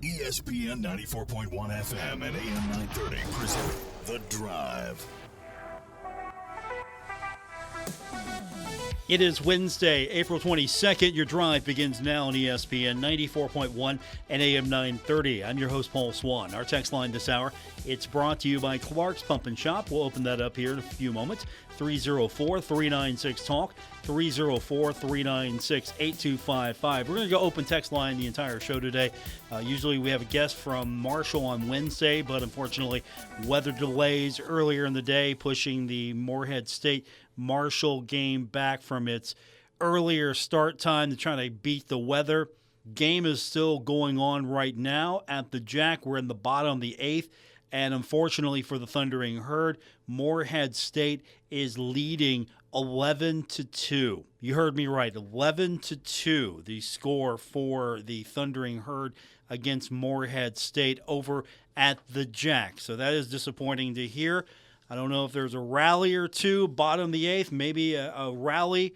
ESPN 94.1 FM and AM 930 present The Drive. It is Wednesday, April 22nd. Your drive begins now on ESPN 94.1 and AM 930. I'm your host, Paul Swann. Our text line this hour, it's brought to you by Clark's Pump and Shop. We'll open that up here in a few moments. 304-396-TALK, 304-396-8255. We're going to go open text line the entire show today. Usually we have a guest from Marshall on Wednesday, but unfortunately weather delays earlier in the day pushing the Morehead State Marshall game back from its earlier start time to try to beat the weather. Game is still going on right now at the Jack. We're in the bottom of the eighth, and unfortunately for the Thundering Herd, Morehead State is leading 11-2. You heard me right, 11-2, the score for the Thundering Herd against Morehead State over at the Jack. So that is disappointing to hear. I don't know if there's a rally or two, bottom of the eighth, maybe a rally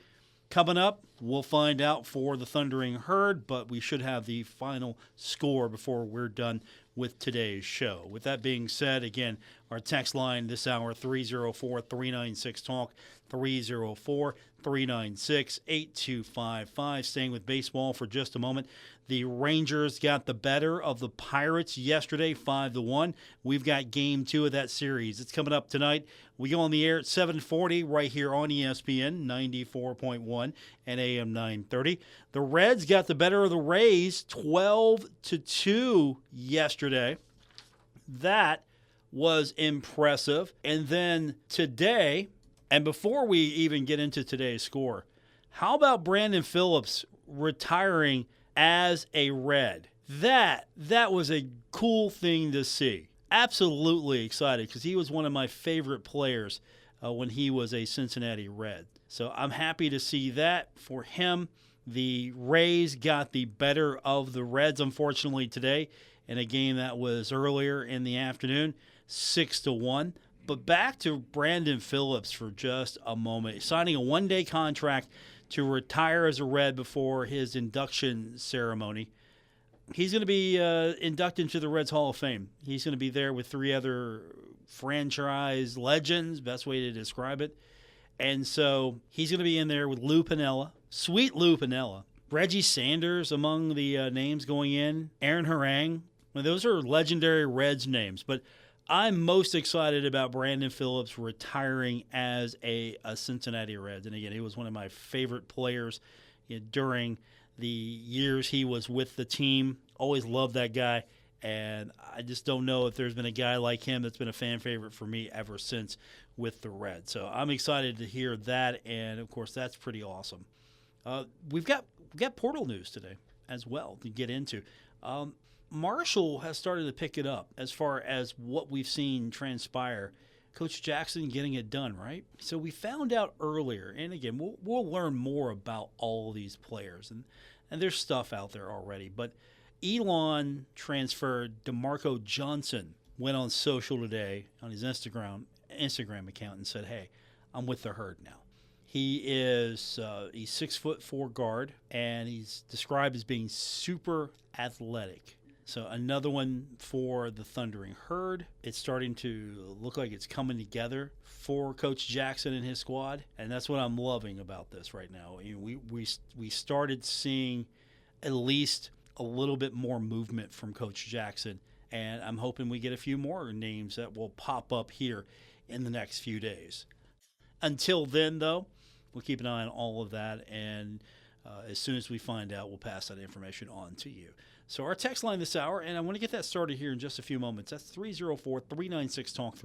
coming up. We'll find out for the Thundering Herd, but we should have the final score before we're done with today's show. With that being said, again, our text line this hour, 304-396-TALK, 304-396-8255. Staying with baseball for just a moment. The Rangers got the better of the Pirates yesterday, 5-1. We've got game 2 of that series. It's coming up tonight. We go on the air at 7:40 right here on ESPN 94.1 and AM 930. The Reds got the better of the Rays, 12-2 yesterday. That was impressive. And then today, and before we even get into today's score, how about Brandon Phillips retiring as a Red? That was a cool thing to see. Absolutely excited because he was one of my favorite players when he was a Cincinnati Red. So I'm happy to see that for him. The Rays got the better of the Reds, unfortunately, today in a game that was earlier in the afternoon, 6-1. But back to Brandon Phillips for just a moment, signing a one-day contract to retire as a Red before his induction ceremony. He's going to be inducted into the Reds Hall of Fame. He's going to be there with 3 other franchise legends, best way to describe it. And so he's going to be in there with Lou Piniella, sweet Lou Piniella, Reggie Sanders among the names going in, Aaron Harang. Well, those are legendary Reds names, but I'm most excited about Brandon Phillips retiring as a Cincinnati Reds. And again, he was one of my favorite players during the years he was with the team. Always loved that guy. And I just don't know if there's been a guy like him that's been a fan favorite for me ever since with the Reds. So I'm excited to hear that. And, of course, that's pretty awesome. We've got portal news today as well to get into. Marshall has started to pick it up as far as what we've seen transpire. Coach Jackson getting it done, right? So we found out earlier, and again, we'll learn more about all these players, and there's stuff out there already. But Elon transferred DeMarco Johnson, went on social today on his Instagram account and said, "Hey, I'm with the Herd now." He is he's 6'4" guard, and he's described as being super athletic. So another one for the Thundering Herd. It's starting to look like it's coming together for Coach Jackson and his squad, and that's what I'm loving about this right now. We started seeing at least a little bit more movement from Coach Jackson, and I'm hoping we get a few more names that will pop up here in the next few days. Until then, though, we'll keep an eye on all of that, and as soon as we find out, we'll pass that information on to you. So our text line this hour, and I want to get that started here in just a few moments. That's 304-396-TALK,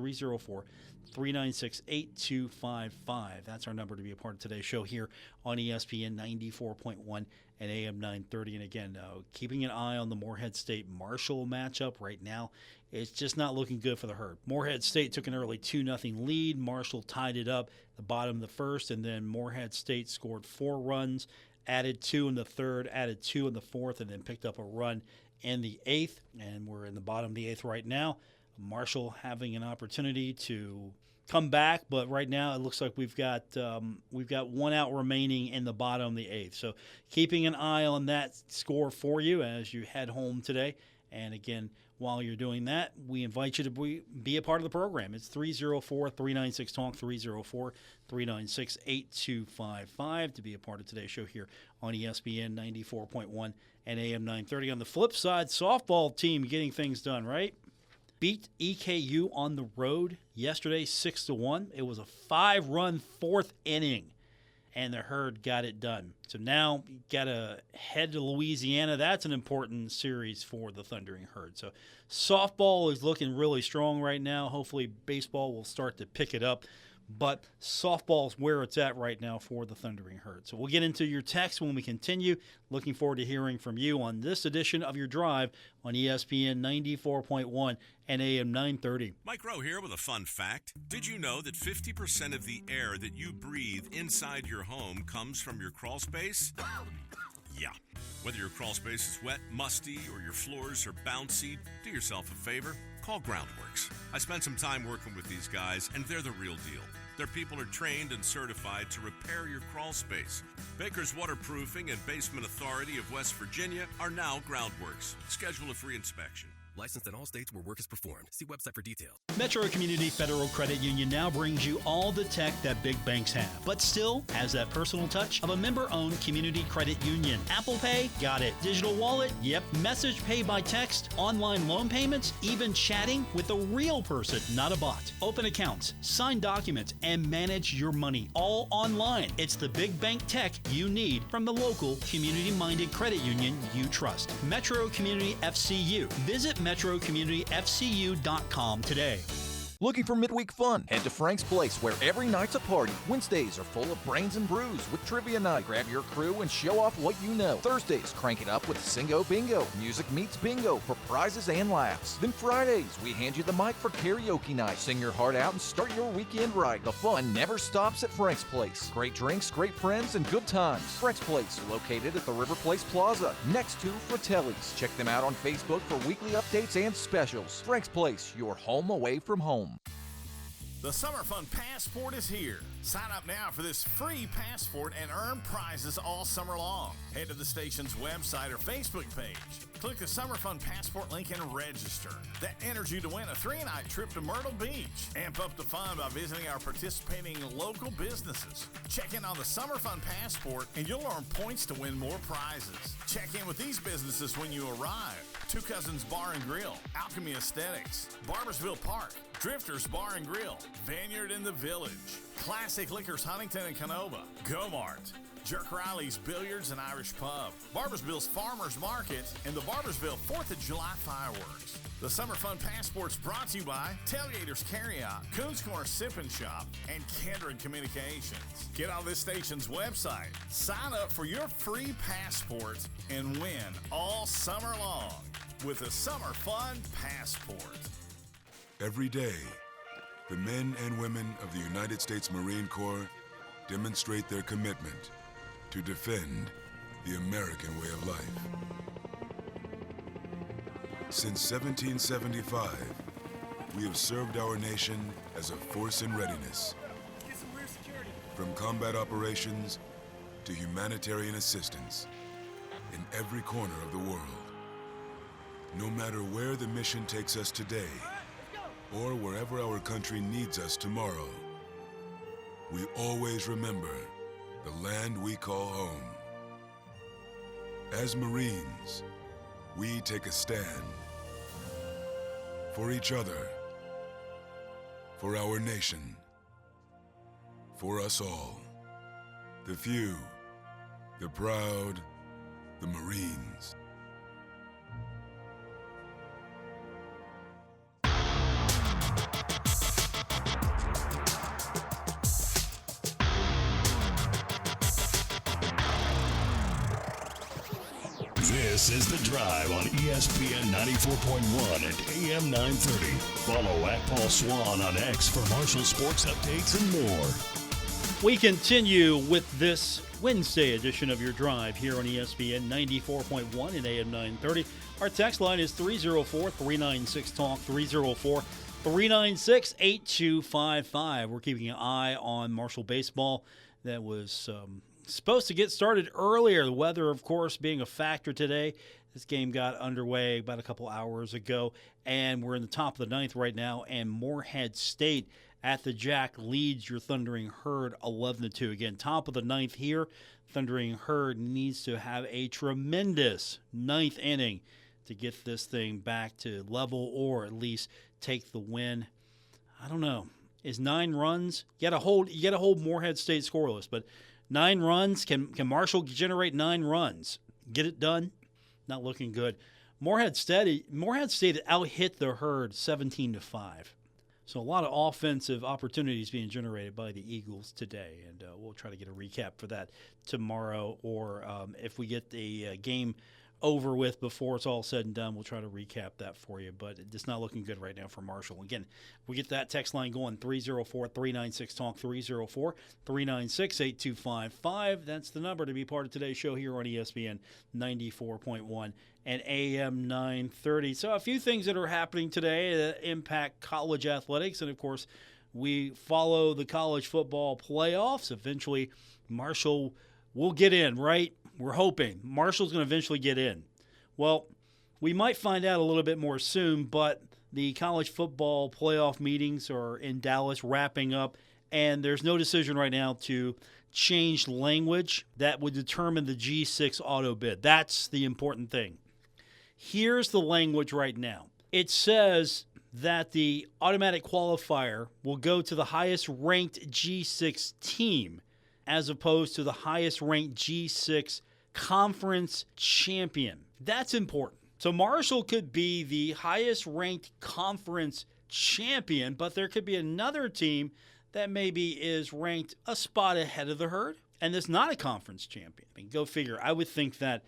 304-396-8255. That's our number to be a part of today's show here on ESPN 94.1 and AM 930. And again, keeping an eye on the Morehead State-Marshall matchup right now. It's just not looking good for the Herd. Morehead State took an early 2-0 lead. Marshall tied it up at the bottom of the first, and then Morehead State scored 4 runs, added 2 in the third, added 2 in the fourth, and then picked up a run in the eighth. And we're in the bottom of the eighth right now. Marshall having an opportunity to come back, but right now it looks like we've got one out remaining in the bottom of the 8th. So keeping an eye on that score for you as you head home today. And again, while you're doing that, we invite you to be a part of the program. It's 304-396-TALK, 304-396-8255 to be a part of today's show here on ESPN 94.1 and AM 930. On the flip side, softball team getting things done, right? Beat EKU on the road yesterday 6-1. It was a 5-run fourth inning, and the Herd got it done. So now you got to head to Louisiana. That's an important series for the Thundering Herd. So softball is looking really strong right now. Hopefully baseball will start to pick it up. But softball's where it's at right now for the Thundering Herd. So we'll get into your text when we continue. Looking forward to hearing from you on this edition of Your Drive on ESPN 94.1 and AM 930. Mike Rowe here with a fun fact. Did you know that 50% of the air that you breathe inside your home comes from your crawl space? Yeah. Whether your crawl space is wet, musty, or your floors are bouncy, do yourself a favor. Call Groundworks. I spent some time working with these guys, and they're the real deal. Their people are trained and certified to repair your crawl space. Baker's Waterproofing and Basement Authority of West Virginia are now Groundworks. Schedule a free inspection. Licensed in all states where work is performed. See website for details. Metro Community Federal Credit Union now brings you all the tech that big banks have, but still has that personal touch of a member-owned community credit union. Apple Pay? Got it. Digital wallet? Yep. Message pay by text? Online loan payments? Even chatting with a real person, not a bot. Open accounts, sign documents, and manage your money all online. It's the big bank tech you need from the local community-minded credit union you trust. Metro Community FCU. Visit metrocommunityfcu.com today. Looking for midweek fun? Head to Frank's Place, where every night's a party. Wednesdays are full of brains and brews with trivia night. Grab your crew and show off what you know. Thursdays, crank it up with Singo Bingo. Music meets bingo for prizes and laughs. Then Fridays, we hand you the mic for karaoke night. Sing your heart out and start your weekend right. The fun never stops at Frank's Place. Great drinks, great friends, and good times. Frank's Place, located at the River Place Plaza, next to Fratelli's. Check them out on Facebook for weekly updates and specials. Frank's Place, your home away from home. The Summer Fun Passport is here. Sign up now for this free passport and earn prizes all summer long. Head to the station's website or Facebook page. Click the Summer Fun Passport link and register. That enters you to win a 3-night trip to Myrtle Beach. Amp up the fun by visiting our participating local businesses. Check in on the Summer Fun Passport and you'll earn points to win more prizes. Check in with these businesses when you arrive. Two Cousins Bar and Grill, Alchemy Aesthetics, Barbersville Park, Drifters Bar and Grill, Vineyard in the Village, Classic Liquors Huntington and Canova, Go-Mart, Jerk Riley's Billiards and Irish Pub, Barbersville's Farmers Market, and the Barbersville 4th of July Fireworks. The Summer Fun Passport's brought to you by Tailgaters Carryout, Coons Corner Sip and Shop, and Kindred Communications. Get on this station's website, sign up for your free passport, and win all summer long with the Summer Fun Passport. Every day, the men and women of the United States Marine Corps demonstrate their commitment to defend the American way of life. Since 1775, we have served our nation as a force in readiness. From combat operations to humanitarian assistance in every corner of the world. No matter where the mission takes us today, or wherever our country needs us tomorrow, we always remember the land we call home. As Marines, we take a stand for each other, for our nation, for us all. The few, the proud, the Marines. This is The Drive on ESPN 94.1 and AM 930. Follow at Paul Swann on X for Marshall sports updates and more. We continue with this Wednesday edition of Your Drive here on ESPN 94.1 and AM 930. Our text line is 304-396-TALK, 304-396-8255. We're keeping an eye on Marshall baseball. That was supposed to get started earlier. The weather, of course, being a factor today. This game got underway about a couple hours ago, and we're in the top of the ninth right now, and Morehead State at the Jack leads your Thundering Herd 11-2. Again, top of the ninth here. Thundering Herd needs to have a tremendous ninth inning to get this thing back to level or at least take the win. I don't know. Is 9 runs? You got to hold Morehead State scoreless, but 9 runs, can Marshall generate 9 runs? Get it done? Not looking good. Morehead State out-hit the Herd 17-5. So a lot of offensive opportunities being generated by the Eagles today, and we'll try to get a recap for that tomorrow, or if we get the game over with before it's all said and done, we'll try to recap that for you. But it's not looking good right now for Marshall. Again, we get that text line going, 304-396-TALK, 304-396-8255. That's the number to be part of today's show here on ESPN 94.1 and AM 930. So a few things that are happening today that impact college athletics. And, of course, we follow the college football playoffs. Eventually, Marshall will get in, right? We're hoping Marshall's going to eventually get in. Well, we might find out a little bit more soon, but the college football playoff meetings are in Dallas wrapping up, and there's no decision right now to change language that would determine the G6 auto bid. That's the important thing. Here's the language right now. It says that the automatic qualifier will go to the highest-ranked G6 team as opposed to the highest-ranked G6 conference champion. That's important. So Marshall could be the highest-ranked conference champion, but there could be another team that maybe is ranked a spot ahead of the Herd, and it's not a conference champion. I mean, go figure. I would think that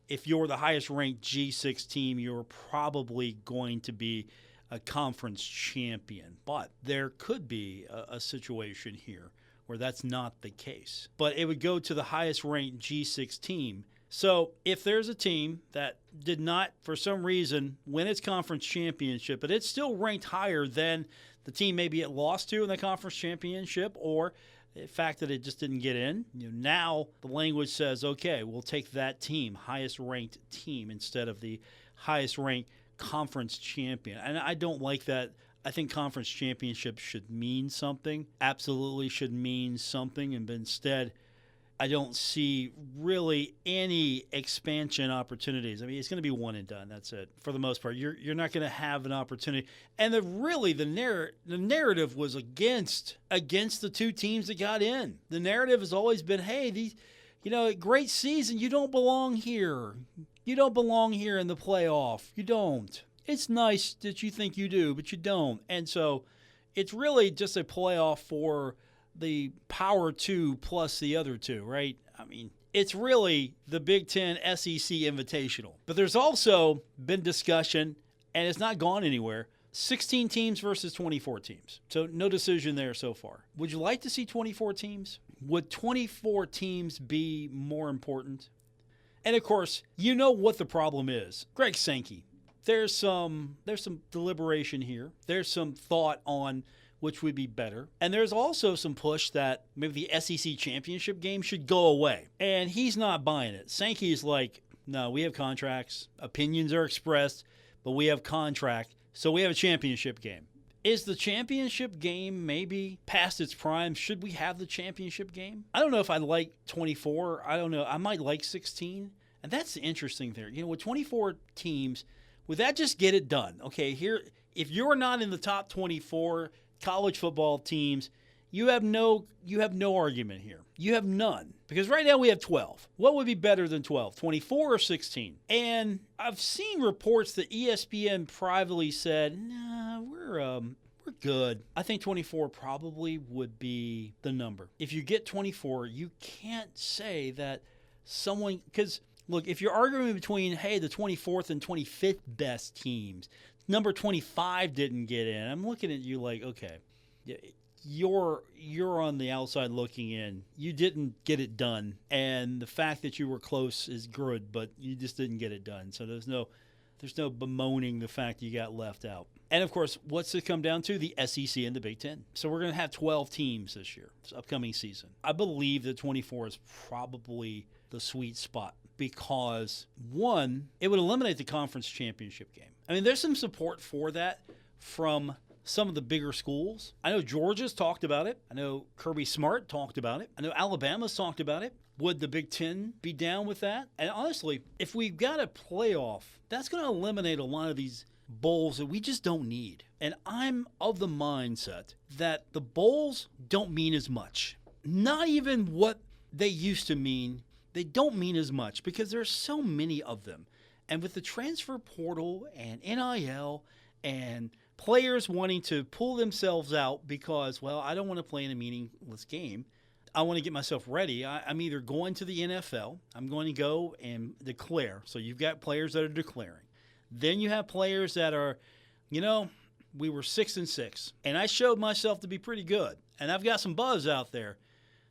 if you're the highest-ranked G6 team, you're probably going to be a conference champion. But there could be a situation here where that's not the case. But it would go to the highest-ranked G6 team. So if there's a team that did not, for some reason, win its conference championship, but it's still ranked higher than the team maybe it lost to in the conference championship, or the fact that it just didn't get in, now the language says, okay, we'll take that team, highest-ranked team, instead of the highest-ranked conference champion. And I don't like that. I think conference championships should mean something, absolutely should mean something, and instead I don't see really any expansion opportunities. I mean, it's going to be one and done. That's it. For the most part, you're not going to have an opportunity. And the narrative was against the two teams that got in. The narrative has always been, hey, these, great season. You don't belong here. You don't belong here in the playoff. You don't. It's nice that you think you do, but you don't. And so it's really just a playoff for the Power 2 plus the other two, right? I mean, it's really the Big Ten SEC Invitational. But there's also been discussion, and it's not gone anywhere, 16 teams versus 24 teams. So no decision there so far. Would you like to see 24 teams? Would 24 teams be more important? And, of course, you know what the problem is. Greg Sankey. There's some deliberation here. There's some thought on which would be better. And there's also some push that maybe the SEC championship game should go away. And he's not buying it. Sankey's like, no, we have contracts. Opinions are expressed, but we have contract, so we have a championship game. Is the championship game maybe past its prime? Should we have the championship game? I don't know if I like 24. I don't know. I might like 16. And that's the interesting thing. With 24 teams, would that just get it done? Okay, here, if you're not in the top 24 college football teams, you have no argument here. You have none. Because right now we have 12. What would be better than 12? 24 or 16? And I've seen reports that ESPN privately said, nah, we're good. I think 24 probably would be the number. If you get 24, you can't say that someone, because look, if you're arguing between, hey, the 24th and 25th best teams, number 25 didn't get in, I'm looking at you like, okay, you're on the outside looking in. You didn't get it done, and the fact that you were close is good, but you just didn't get it done. So there's There's no bemoaning the fact you got left out. And, of course, what's it come down to? The SEC and the Big Ten. So we're going to have 12 teams this year, this upcoming season. I believe that 24 is probably the sweet spot because, one, it would eliminate the conference championship game. I mean, there's some support for that from some of the bigger schools. I know Georgia's talked about it. I know Kirby Smart talked about it. I know Alabama's talked about it. Would the Big Ten be down with that? And honestly, if we've got a playoff, that's going to eliminate a lot of these bowls that we just don't need. And I'm of the mindset that the bowls don't mean as much. Not even what they used to mean. They don't mean as much because there's so many of them. And with the transfer portal and NIL and players wanting to pull themselves out because, well, I don't want to play in a meaningless game. I want to get myself ready. I'm either going to the NFL, I'm going to go and declare. So you've got players that are declaring. Then you have players that are, we were 6-6, and I showed myself to be pretty good, and I've got some buzz out there.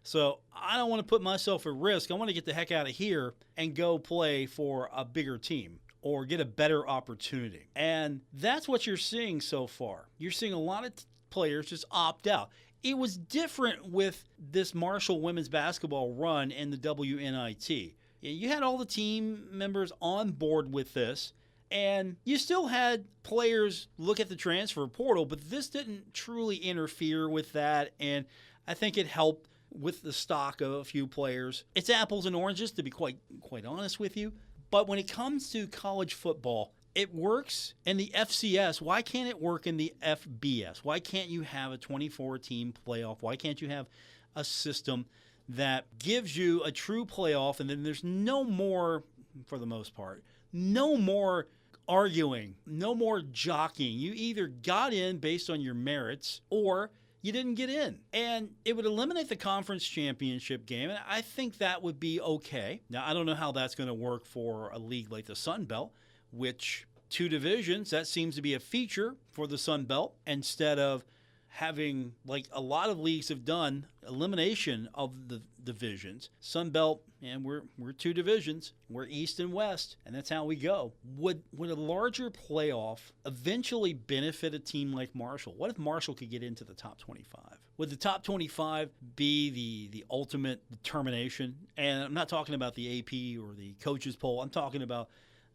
So I don't want to put myself at risk. I want to get the heck out of here and go play for a bigger team or get a better opportunity. And that's what you're seeing so far. You're seeing a lot of players just opt out. It was different with this Marshall women's basketball run in the WNIT. You had all the team members on board with this, and you still had players look at the transfer portal, but this didn't truly interfere with that, and I think it helped with the stock of a few players. It's apples and oranges, to be quite honest with you, but when it comes to college football, it works in the FCS. Why can't it work in the FBS? Why can't you have a 24-team playoff? Why can't you have a system that gives you a true playoff and then there's no more, for the most part, no more arguing, no more jockeying. You either got in based on your merits or you didn't get in. And it would eliminate the conference championship game, and I think that would be okay. Now, I don't know how that's going to work for a league like the Sun Belt, which 2 divisions, that seems to be a feature for the Sun Belt instead of having, like a lot of leagues have done, elimination of the divisions. Sun Belt, and we're 2 divisions. We're East and West, and that's how we go. Would a larger playoff eventually benefit a team like Marshall? What if Marshall could get into the top 25? Would the top 25 be the ultimate determination? And I'm not talking about the AP or the coaches poll. I'm talking about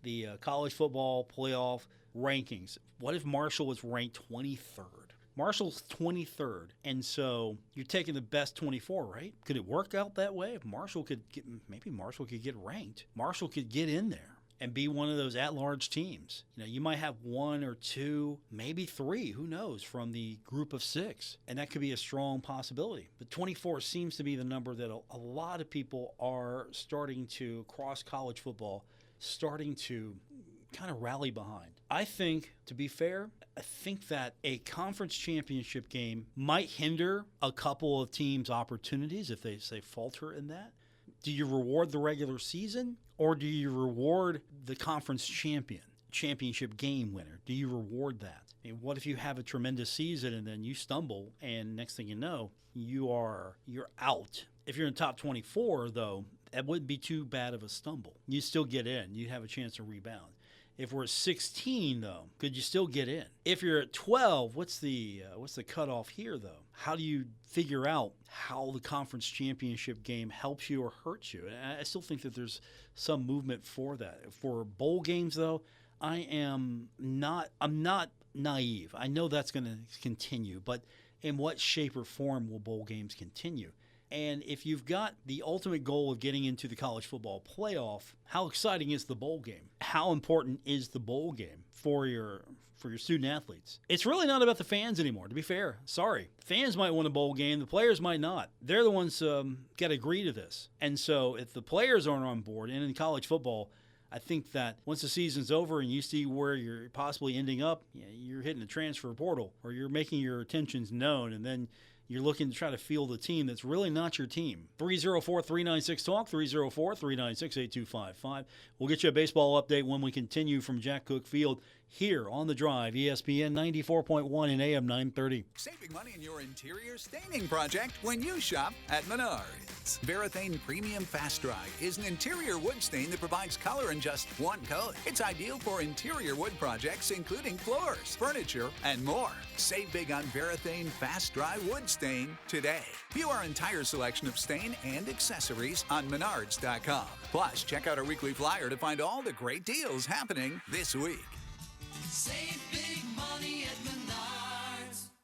the college football playoff rankings. What if Marshall was ranked 23rd? Marshall's 23rd, and so you're taking the best 24, right? Could it work out that way? If Marshall could maybe Marshall could get ranked. Marshall could get in there and be one of those at-large teams. You might have 1 or 2, maybe 3, who knows, from the group of 6, and that could be a strong possibility. But 24 seems to be the number that a lot of people are starting to, across college football, starting to kind of rally behind. I think, to be fair, I think that a conference championship game might hinder a couple of teams' opportunities if they falter in that. Do you reward the regular season or do you reward the conference championship game winner? Do you reward that? I mean, what if you have a tremendous season and then you stumble and next thing you know, you're out? If you're in the top 24, though, that wouldn't be too bad of a stumble. You still get in. You'd have a chance to rebound. If we're at 16, though, could you still get in? If you're at 12, what's the cutoff here, though? How do you figure out how the conference championship game helps you or hurts you? And I still think that there's some movement for that. For bowl games, though, I'm not naive. I know that's going to continue, but in what shape or form will bowl games continue? And if you've got the ultimate goal of getting into the college football playoff, how exciting is the bowl game? How important is the bowl game for your student athletes? It's really not about the fans anymore, to be fair. Sorry. Fans might want a bowl game. The players might not. They're the ones got to agree to this. And so if the players aren't on board, and in college football, I think that once the season's over and you see where you're possibly ending up, you're hitting the transfer portal or you're making your intentions known, and then you're looking to try to field a team that's really not your team. 304-396-TALK, 304-396-8255. We'll get you a baseball update when we continue from Jack Cook Field here on The Drive, ESPN 94.1 and AM 930. Saving money in your interior staining project when you shop at Menards. Varathane Premium Fast Dry is an interior wood stain that provides color in just one coat. It's ideal for interior wood projects, including floors, furniture, and more. Save big on Varathane Fast Dry Wood Stain today. View our entire selection of stain and accessories on Menards.com. Plus, check out our weekly flyer to find all the great deals happening this week. Save big money at Menards.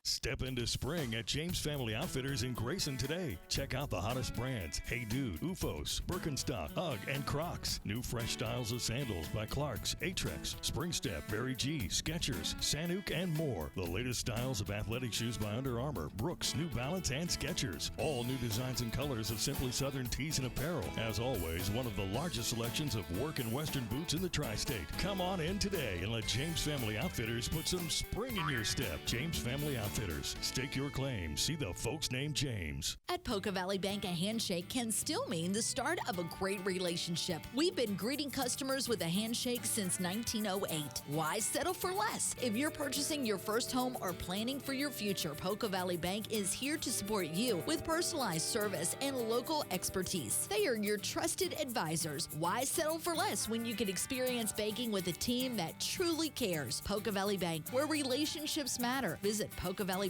Step into spring at James Family Outfitters in Grayson today. Check out the hottest brands: Hey Dude, UFOS, Birkenstock, UGG, and Crocs. New fresh styles of sandals by Clarks, Atrex, Springstep, Barry G, Skechers, Sanuk, and more. The latest styles of athletic shoes by Under Armour, Brooks, New Balance, and Skechers. All new designs and colors of Simply Southern tees and apparel. As always, one of the largest selections of work and western boots in the tri-state. Come on in today and let James Family Outfitters put some spring in your step. James Family Outfitters. Stake your claim. See the folks named James. At Poca Valley Bank, a handshake can still mean the start of a great relationship. We've been greeting customers with a handshake since 1908. Why settle for less? If you're purchasing your first home or planning for your future, Poca Valley Bank is here to support you with personalized service and local expertise. They are your trusted advisors. Why settle for less when you can experience banking with a team that truly cares? Poca Valley Bank, where relationships matter. Visit PocaValleyBank.com.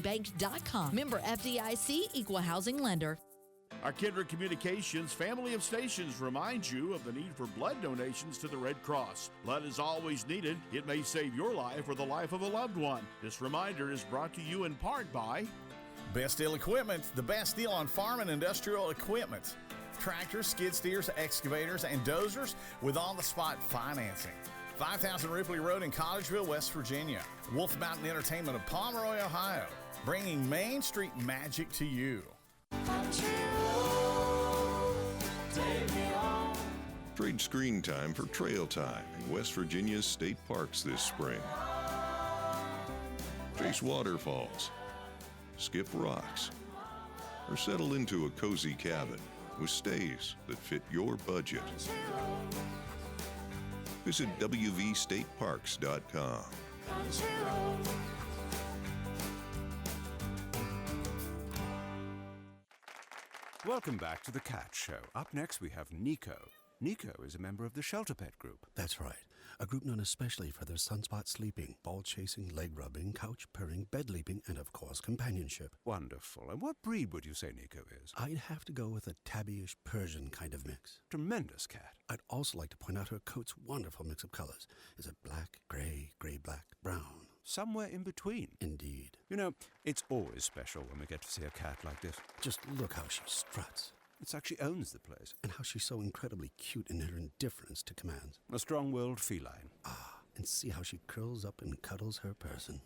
Member FDIC, Equal Housing Lender. Our Kindred Communications family of stations reminds you of the need for blood donations to the Red Cross. Blood is always needed. It may save your life or the life of a loved one. This reminder is brought to you in part by Best Deal Equipment, the best deal on farm and industrial equipment. Tractors, skid steers, excavators, and dozers with on-the-spot financing. 5000 Ripley Road in Collegeville, West Virginia. Wolf Mountain Entertainment of Pomeroy, Ohio. Bringing Main Street magic to you. Trade screen time for trail time in West Virginia's state parks this spring. Chase waterfalls, skip rocks, or settle into a cozy cabin with stays that fit your budget. Visit wvstateparks.com. Welcome back to The Cat Show. Up next, we have Nico. Nico is a member of the Shelter Pet Group. That's right. A group known especially for their sunspot sleeping, ball chasing, leg rubbing, couch purring, bed leaping, and of course, companionship. Wonderful. And what breed would you say Nico is? I'd have to go with a tabbyish Persian kind of mix. Tremendous cat. I'd also like to point out her coat's wonderful mix of colors. Is it black, gray, black, brown? Somewhere in between. Indeed. You know, it's always special when we get to see a cat like this. Just look how she struts. It's like she owns the place. And how she's so incredibly cute in her indifference to commands. A strong-willed feline. Ah, and see how she curls up and cuddles her person.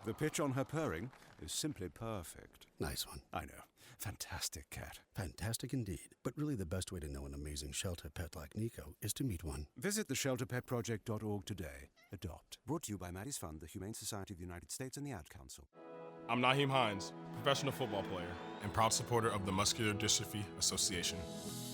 The pitch on her purring is simply perfect. Nice one. I know. Fantastic cat. Fantastic indeed. But really the best way to know an amazing shelter pet like Nico is to meet one. Visit theshelterpetproject.org today. Adopt. Brought to you by Maddie's Fund, the Humane Society of the United States, and the Ad Council. I'm Naheem Hines, professional football player and proud supporter of the Muscular Dystrophy Association.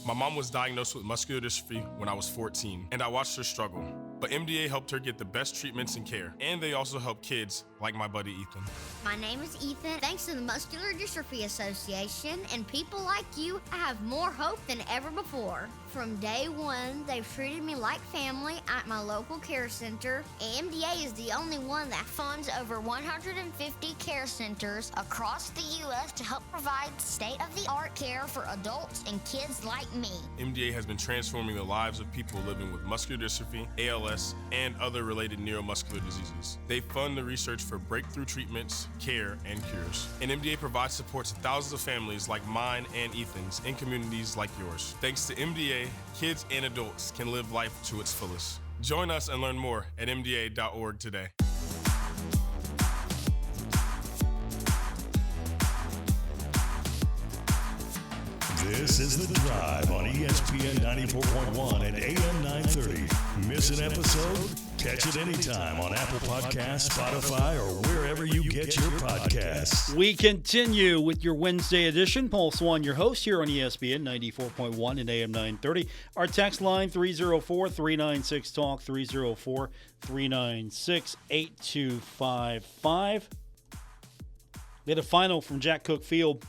My mom was diagnosed with muscular dystrophy when I was 14, and I watched her struggle. But MDA helped her get the best treatments and care, and they also help kids like my buddy Ethan. My name is Ethan. Thanks to the Muscular Dystrophy Association and people like you, I have more hope than ever before. From day one, they've treated me like family at my local care center. MDA is the only one that funds over 150 care centers across the U.S. to help provide state-of-the-art care for adults and kids like me. MDA has been transforming the lives of people living with muscular dystrophy, ALS, and other related neuromuscular diseases. They fund the research for breakthrough treatments, care, and cures. And MDA provides support to thousands of families like mine and Ethan's in communities like yours. Thanks to MDA, kids and adults can live life to its fullest. Join us and learn more at mda.org today. This is The Drive on ESPN 94.1 and AM 930. Miss an episode? Catch it anytime on Apple Podcasts, Spotify, or wherever you get your podcasts. We continue with your Wednesday edition. Paul Swann, your host here on ESPN 94.1 and AM 930. Our text line 304-396-TALK, 304-396-8255. We had a final from Jack Cook Field.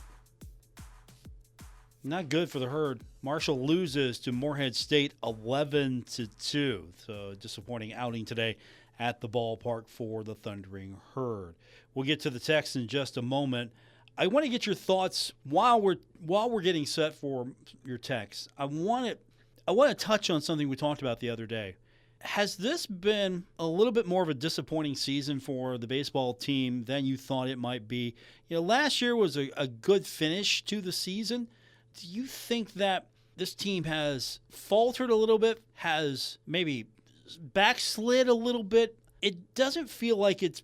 Not good for the Herd. Marshall loses to Morehead State 11-2. So disappointing outing today at the ballpark for the Thundering Herd. We'll get to the text in just a moment. I want to get your thoughts while we're getting set for your text. I want to touch on something we talked about the other day. Has this been a little bit more of a disappointing season for the baseball team than you thought it might be? Last year was a good finish to the season. Do you think that this team has faltered a little bit, has maybe backslid a little bit? It doesn't feel like it's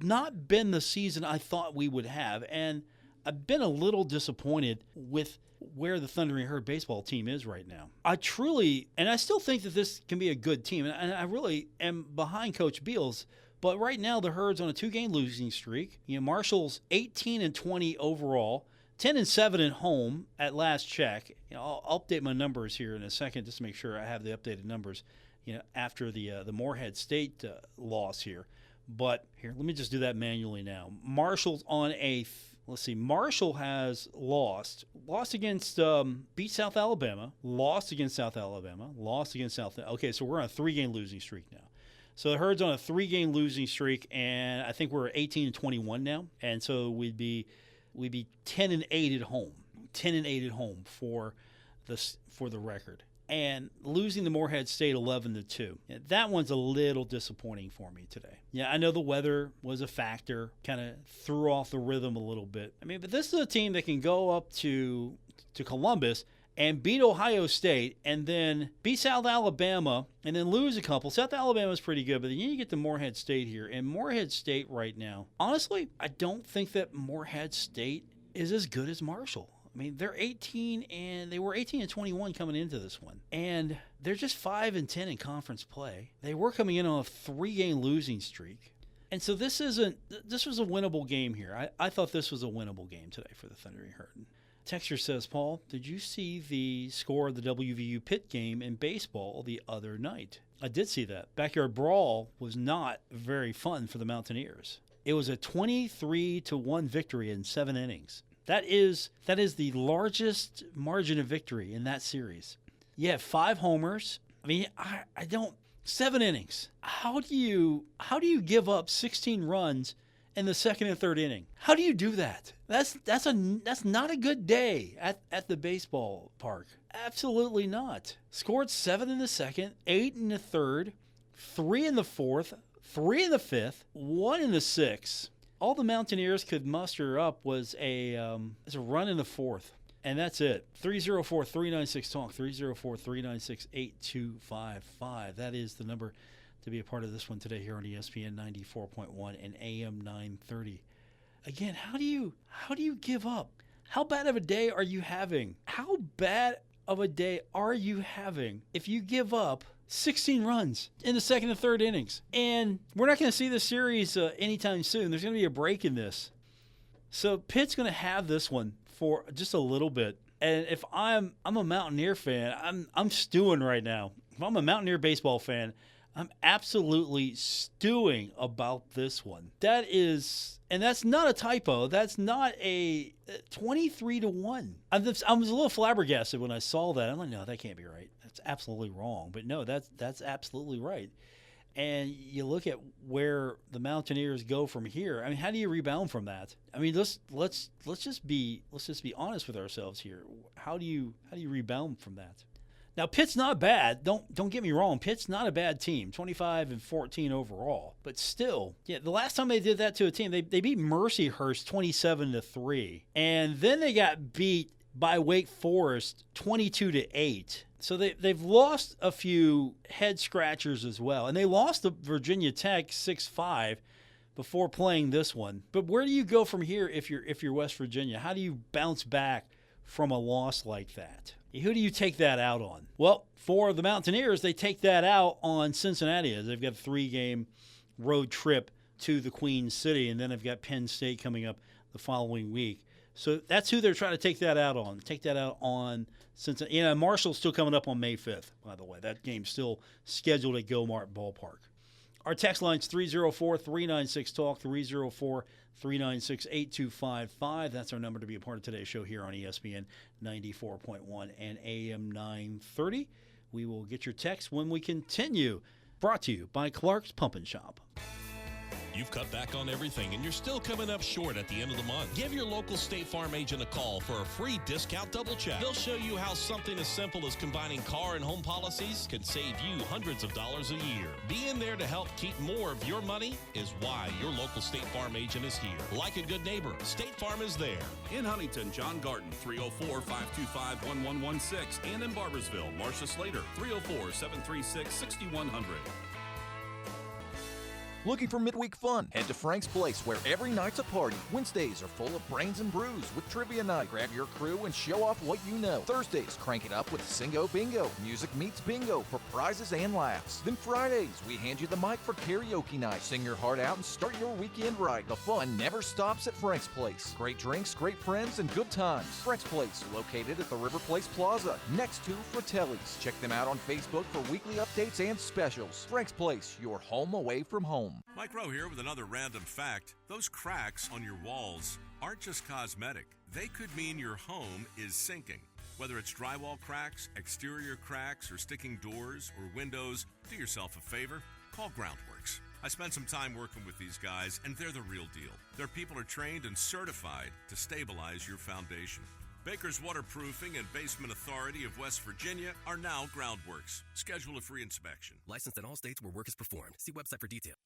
not been the season I thought we would have, and I've been a little disappointed with where the Thundering Herd baseball team is right now. I still think that this can be a good team, and I really am behind Coach Beals. But right now, the Herd's on a 2-game losing streak. Marshall's 18-20 overall, 10-7 at home at last check. I'll update my numbers here in a second just to make sure I have the updated numbers. After the Morehead State loss here. But here, let me just do that manually now. Marshall's on Marshall has lost against beat South Alabama, lost against South Alabama, lost against South. Okay, so we're on a 3-game losing streak now. So the Herd's on a 3-game losing streak, and I think we're 18-21 now, and so we'd be 10-8 at home, 10-8 at home for the record. And losing to Morehead State 11-2. That one's a little disappointing for me today. Yeah, I know the weather was a factor, kind of threw off the rhythm a little bit. But this is a team that can go up to Columbus and beat Ohio State and then beat South Alabama and then lose a couple. South Alabama's pretty good, but then you get to Morehead State here. And Morehead State right now, honestly, I don't think that Morehead State is as good as Marshall. They're 18 and they were 18-21 coming into this one. And they're just 5-10 in conference play. They were coming in on a 3-game losing streak. And so this was a winnable game here. I thought this was a winnable game today for the Thundering Herd. Texture says, Paul, did you see the score of the WVU Pitt game in baseball the other night? I did see that. Backyard Brawl was not very fun for the Mountaineers. It was a 23-1 victory in 7 innings. That is the largest margin of victory in that series. You have 5 homers. 7 innings. How do you give up 16 runs in the second and third inning? How do you do that? That's not a good day at the baseball park. Absolutely not. Scored 7 in the second, 8 in the third, 3 in the fourth, 3 in the fifth, 1 in the sixth. All the Mountaineers could muster up was a run in the fourth, and that's it. 304-396-TALK, 304-396-8255. That is the number to be a part of this one today here on ESPN 94.1 and AM 930. Again, how do you give up? How bad of a day are you having? How bad of a day are you having if you give up 16 runs in the second and third innings? And we're not going to see this series anytime soon. There's going to be a break in this. So Pitt's going to have this one for just a little bit. And if I'm a Mountaineer fan, I'm stewing right now. If I'm a Mountaineer baseball fan, I'm absolutely stewing about this one. And that's not a typo. That's not a 23-1. I was a little flabbergasted when I saw that. I'm like, no, that can't be right. That's absolutely wrong. But no, that's absolutely right. And you look at where the Mountaineers go from here. How do you rebound from that? Let's just be honest with ourselves here. How do you rebound from that? Now, Pitt's not bad. Don't get me wrong. Pitt's not a bad team, 25-14 overall. But still, the last time they did that to a team, they beat Mercyhurst 27-3. And then they got beat by Wake Forest 22-8. So they've lost a few head scratchers as well. And they lost to Virginia Tech 6-5 before playing this one. But where do you go from here if you're West Virginia? How do you bounce back from a loss like that. Who do you take that out on? Well, for the Mountaineers, they take that out on Cincinnati. They've got a 3-game road trip to the Queen City, and then they've got Penn State coming up the following week. So that's who they're trying to take that out on. Take that out on Cincinnati. Yeah, Marshall's still coming up on May 5th, by the way. That game's still scheduled at Go-Mart Ballpark. Our text line's 304-396-TALK, 304-396-8255. That's our number to be a part of today's show here on ESPN 94.1 and AM 930. We will get your text when we continue. Brought to you by Clark's Pump and Shop. You've cut back on everything and you're still coming up short at the end of the month. Give your local State Farm agent a call for a free discount double check. They'll show you how something as simple as combining car and home policies can save you hundreds of dollars a year. Being there to help keep more of your money is why your local State Farm agent is here. Like a good neighbor, State Farm is there. In Huntington, John Garden, 304-525-1116. And in Barbersville, Marcia Slater, 304-736-6100. Looking for midweek fun? Head to Frank's Place, where every night's a party. Wednesdays are full of brains and brews with trivia night. Grab your crew and show off what you know. Thursdays, crank it up with Singo Bingo. Music meets bingo for prizes and laughs. Then Fridays, we hand you the mic for karaoke night. Sing your heart out and start your weekend right. The fun never stops at Frank's Place. Great drinks, great friends, and good times. Frank's Place, located at the River Place Plaza, next to Fratelli's. Check them out on Facebook for weekly updates and specials. Frank's Place, your home away from home. Mike Rowe here with another random fact. Those cracks on your walls aren't just cosmetic. They could mean your home is sinking. Whether it's drywall cracks, exterior cracks, or sticking doors or windows, do yourself a favor. Call Groundworks. I spent some time working with these guys, and they're the real deal. Their people are trained and certified to stabilize your foundation. Baker's Waterproofing and Basement Authority of West Virginia are now Groundworks. Schedule a free inspection. Licensed in all states where work is performed. See website for details.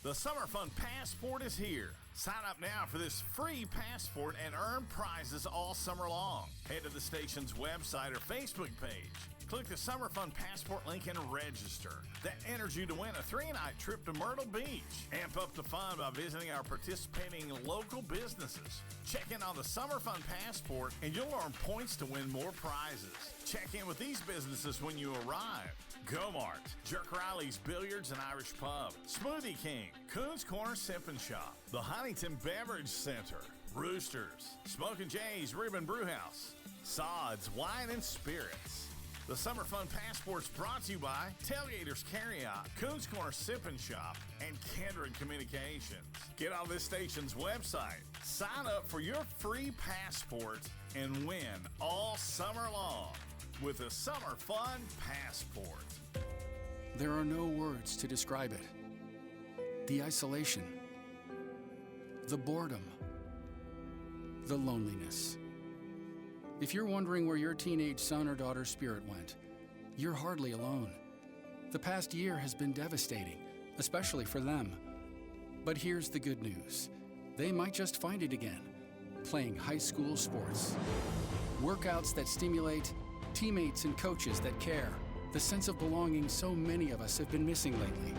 The Summer Fun Passport is here. Sign up now for this free passport and earn prizes all summer long. Head to the station's website or Facebook page. Click the Summer Fun Passport link and register. That enters you to win a 3-night trip to Myrtle Beach. Amp up the fun by visiting our participating local businesses. Check in on the Summer Fun Passport and you'll earn points to win more prizes. Check in with these businesses when you arrive. Go-Mart, Jerk Riley's Billiards and Irish Pub, Smoothie King, Coons Corner Sip and Shop, the Huntington Beverage Center, Roosters, Smokin' Jay's Reuben Brewhouse, Sod's Wine and Spirits. The Summer Fun Passport's brought to you by Tailgaters Carryout, Coons Corner Sip and Shop, and Kindred Communications. Get on this station's website, sign up for your free passport, and win all summer long with the Summer Fun Passport. There are no words to describe it. The isolation, the boredom, the loneliness. If you're wondering where your teenage son or daughter's spirit went, you're hardly alone. The past year has been devastating, especially for them. But here's the good news. They might just find it again, playing high school sports. Workouts that stimulate, teammates and coaches that care, the sense of belonging so many of us have been missing lately.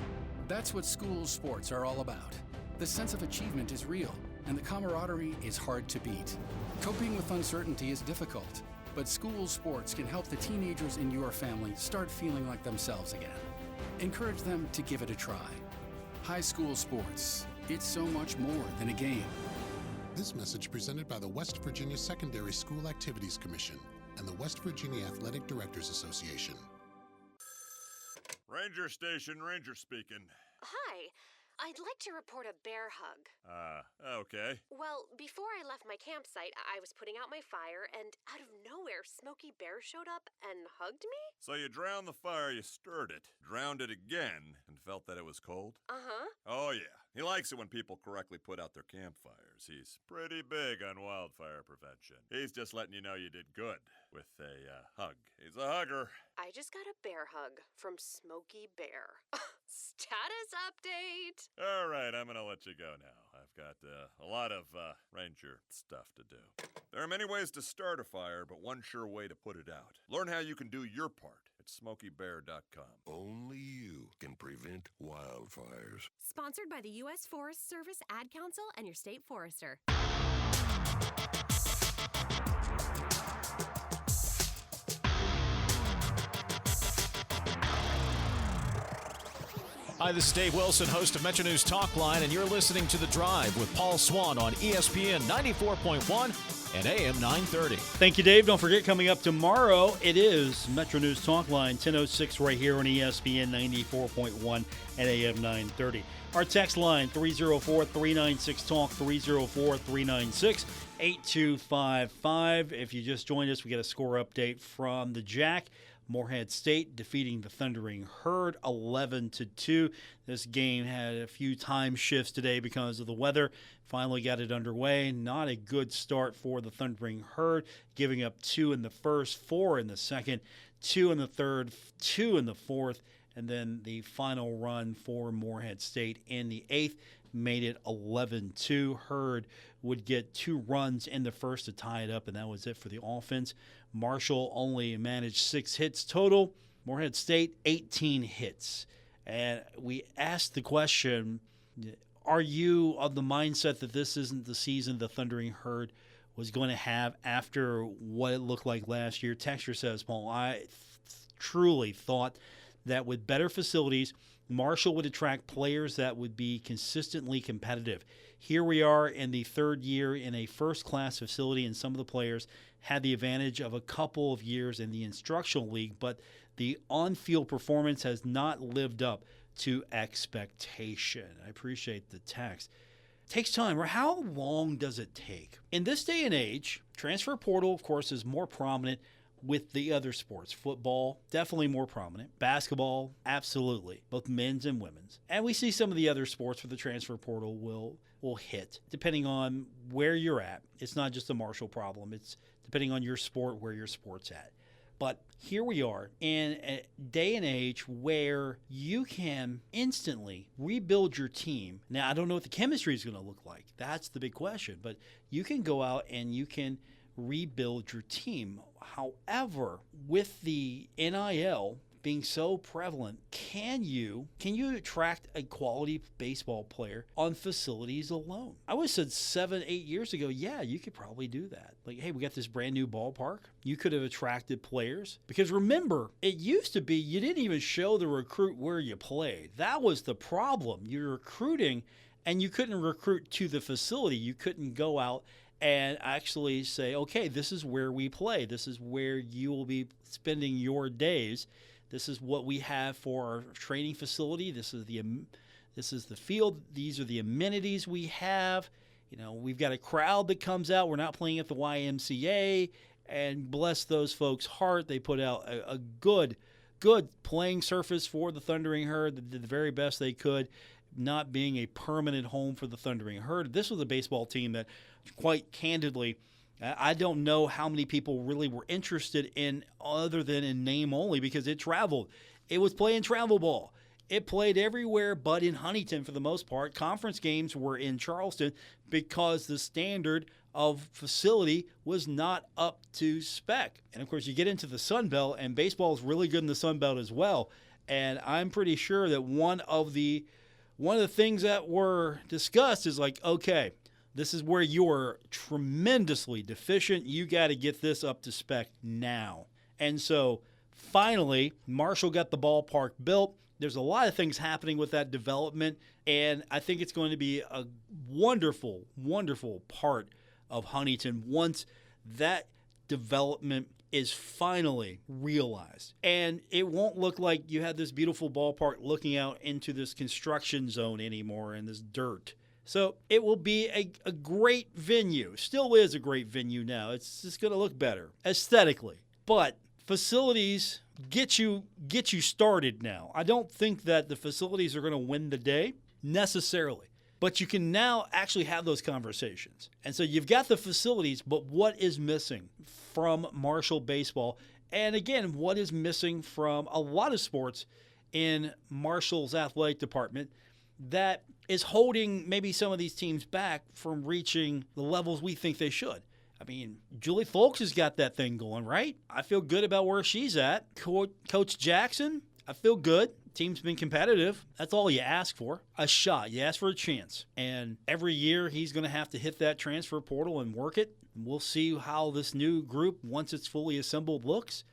That's what school sports are all about. The sense of achievement is real, and the camaraderie is hard to beat. Coping with uncertainty is difficult, but school sports can help the teenagers in your family start feeling like themselves again. Encourage them to give it a try. High school sports, it's so much more than a game. This message presented by the West Virginia Secondary School Activities Commission and the West Virginia Athletic Directors Association. Ranger Station, Ranger speaking. Hi. I'd like to report a bear hug. Okay. Well, before I left my campsite, I was putting out my fire, and out of nowhere, Smokey Bear showed up and hugged me? So you drowned the fire, you stirred it, drowned it again, and felt that it was cold? Uh-huh. Oh, yeah. He likes it when people correctly put out their campfires. He's pretty big on wildfire prevention. He's just letting you know you did good with a hug. He's a hugger. I just got a bear hug from Smokey Bear. Status update! All right, I'm going to let you go now. I've got a lot of ranger stuff to do. There are many ways to start a fire, but one sure way to put it out. Learn how you can do your part at SmokeyBear.com. Only you can prevent wildfires. Sponsored by the U.S. Forest Service, Ad Council, and your state forester. Hi, this is Dave Wilson, host of Metro News Talkline, and you're listening to The Drive with Paul Swann on ESPN 94.1 and AM 930. Thank you, Dave. Don't forget, coming up tomorrow, it is Metro News Talkline, 10:06 right here on ESPN 94.1 and AM 930. Our text line, 304-396-TALK, 304-396-8255. If you just joined us, we got a score update from the Jack. Morehead State defeating the Thundering Herd 11-2. This game had a few time shifts today because of the weather. Finally got it underway. Not a good start for the Thundering Herd, giving up 2 in the first, 4 in the second, 2 in the third, 2 in the fourth, and then the final run for Morehead State in the eighth made it 11-2. Herd would get 2 runs in the first to tie it up, and that was it for the offense. Marshall only managed 6 hits total. Morehead State, 18 hits. And we asked the question, are you of the mindset that this isn't the season the Thundering Herd was going to have after what it looked like last year? Texture says, Paul, I truly thought that with better facilities, Marshall would attract players that would be consistently competitive. Here we are in the third year in a first-class facility, and some of the players had the advantage of a couple of years in the instructional league, but the on-field performance has not lived up to expectation. I appreciate the text. It takes time. How long does it take? In this day and age, transfer portal, of course, is more prominent with the other sports. Football, definitely more prominent. Basketball, absolutely, both men's and women's. And we see some of the other sports where the transfer portal will hit, depending on where you're at. It's not just a Marshall problem. It's depending on your sport, where your sport's at. But here we are in a day and age where you can instantly rebuild your team. Now, I don't know what the chemistry is going to look like. That's the big question. But you can go out and you can rebuild your team. However, with the NIL being so prevalent, can you attract a quality baseball player on facilities alone? I would have said 7-8 years ago, yeah, you could probably do that. Like, hey, we got this brand new ballpark. You could have attracted players. Because remember, it used to be you didn't even show the recruit where you played. That was the problem. You're recruiting, and you couldn't recruit to the facility. You couldn't go out and actually say, okay, this is where we play. This is where you will be spending your days. This is what we have for our training facility. This is the field. These are the amenities we have. You know, we've got a crowd that comes out. We're not playing at the YMCA. And bless those folks' heart, they put out a good playing surface for the Thundering Herd. They did the very best they could, not being a permanent home for the Thundering Herd. This was a baseball team that, quite candidly, I don't know how many people really were interested in other than in name only, because it traveled. It was playing travel ball. It played everywhere but in Huntington for the most part. Conference games were in Charleston because the standard of facility was not up to spec. And, of course, you get into the Sun Belt, and baseball is really good in the Sun Belt as well. And I'm pretty sure that one of the things that were discussed is like, okay, this is where you're tremendously deficient. You got to get this up to spec now. And so finally, Marshall got the ballpark built. There's a lot of things happening with that development, and I think it's going to be a wonderful, wonderful part of Huntington once that development is finally realized. And it won't look like you have this beautiful ballpark looking out into this construction zone anymore and this dirt. So it will be a great venue. Still is a great venue now. It's just going to look better aesthetically. But facilities get you started now. I don't think that the facilities are going to win the day necessarily. But you can now actually have those conversations. And so you've got the facilities, but what is missing from Marshall baseball? And again, what is missing from a lot of sports in Marshall's athletic department that is holding maybe some of these teams back from reaching the levels we think they should? I mean, Julie Folks has got that thing going, right? I feel good about where she's at. Coach Jackson, I feel good. Team's been competitive. That's all you ask for. A shot. You ask for a chance. And every year he's going to have to hit that transfer portal and work it. We'll see how this new group, once it's fully assembled, looks.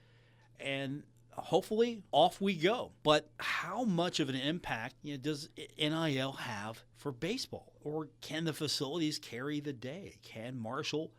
And hopefully off we go. But how much of an impact does NIL have for baseball? Or can the facilities carry the day? Can Marshall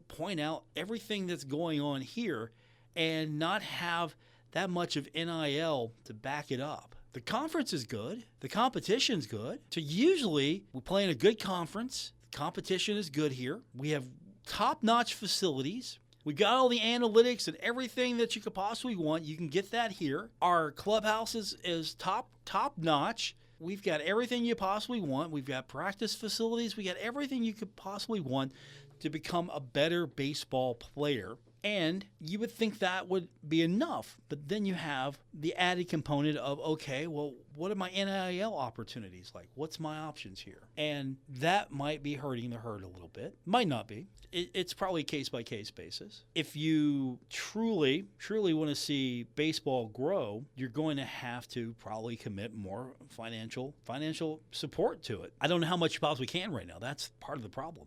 point out everything that's going on here and not have that much of NIL to back it up? The conference is good. The competition's good. So usually we play in a good conference. The competition is good here. We have top-notch facilities. We got all the analytics and everything that you could possibly want. You can get that here. Our clubhouse is top-notch. We've got everything you possibly want. We've got practice facilities. We got everything you could possibly want to become a better baseball player. And you would think that would be enough. But then you have the added component of, okay, well, what are my NIL opportunities like? What's my options here? And that might be hurting the herd a little bit. Might not be. It's probably case-by-case basis. If you truly want to see baseball grow, you're going to have to probably commit more financial support to it. I don't know how much you possibly can right now. That's part of the problem.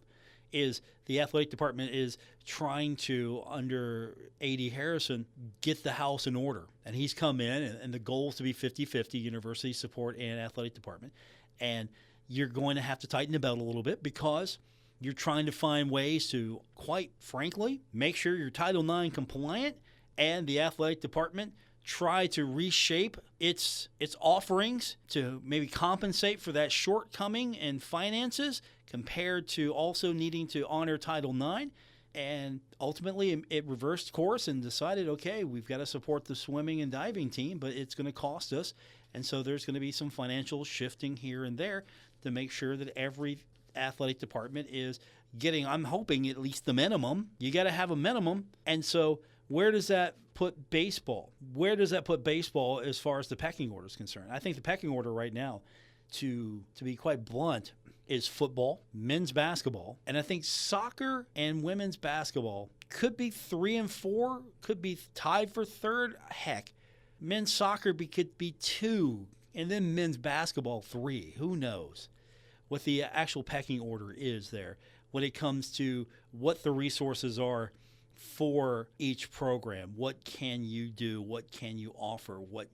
Is the athletic department is trying to, under A.D. Harrison, get the house in order. And he's come in, and the goal is to be 50-50, university support and athletic department. And you're going to have to tighten the belt a little bit because you're trying to find ways to, quite frankly, make sure you're Title IX compliant, and the athletic department try to reshape its offerings to maybe compensate for that shortcoming in finances compared to also needing to honor Title IX. And ultimately, it reversed course and decided, okay, we've got to support the swimming and diving team, but it's going to cost us. And so there's going to be some financial shifting here and there to make sure that every athletic department is getting, I'm hoping, at least the minimum. You got to have a minimum. And so where does that put baseball? Where does that put baseball as far as the pecking order is concerned? I think the pecking order right now, to be quite blunt, is football, men's basketball, and I think soccer and women's basketball could be 3 and 4, could be tied for third. Heck, men's soccer could be 2, and then men's basketball 3. Who knows what the actual pecking order is there when it comes to what the resources are for each program. What can you do? What can you offer? What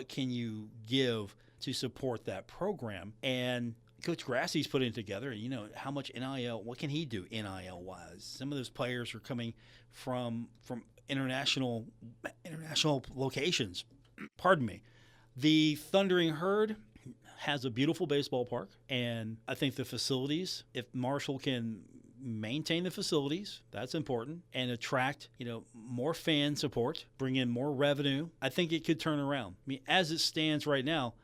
can you give to support that program? And Coach Grassie's putting it together, and how much NIL, what can he do NIL-wise? Some of those players are coming from international locations. Pardon me. The Thundering Herd has a beautiful baseball park, and I think the facilities, if Marshall can maintain the facilities, that's important, and attract, more fan support, bring in more revenue, I think it could turn around. I mean, as it stands right now,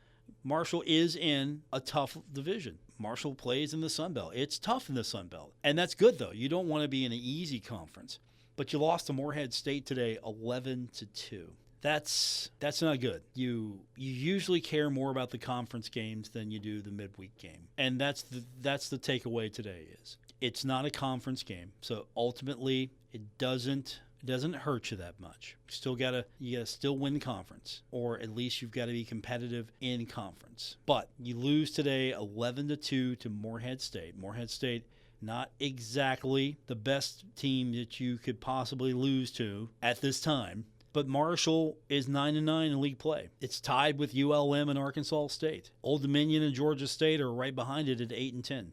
Marshall is in a tough division. Marshall plays in the Sun Belt. It's tough in the Sun Belt, and that's good, though. You don't want to be in an easy conference. But you lost to Morehead State today 11-2. That's not good. You usually care more about the conference games than you do the midweek game. And that's the takeaway today is it's not a conference game. So ultimately it doesn't hurt you that much. You gotta still win conference, or at least you've got to be competitive in conference. But you lose today 11-2 to Morehead State. Morehead State, not exactly the best team that you could possibly lose to at this time. But Marshall is 9-9 in league play. It's tied with ULM and Arkansas State. Old Dominion and Georgia State are right behind it at 8-10.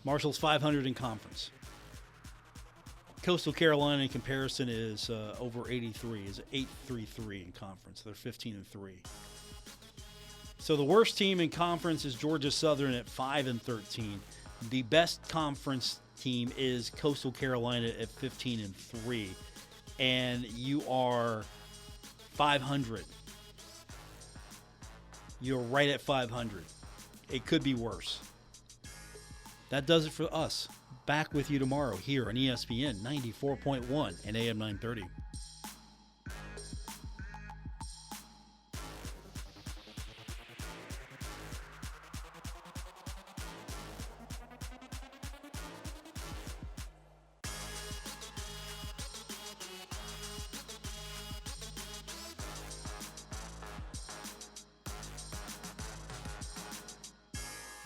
Marshall's 500 in conference. Coastal Carolina, in comparison, is over 83, is 8-3-3 in conference. They're 15-3. So the worst team in conference is Georgia Southern at 5-13. The best conference team is Coastal Carolina at 15-3. And you are 500. You're right at 500. It could be worse. That does it for us. Back with you tomorrow here on ESPN 94.1 and AM 930.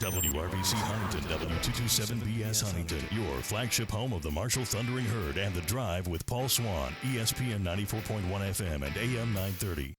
WRBC Huntington, W227BS Huntington, your flagship home of the Marshall Thundering Herd and The Drive with Paul Swann, ESPN 94.1 FM and AM 930.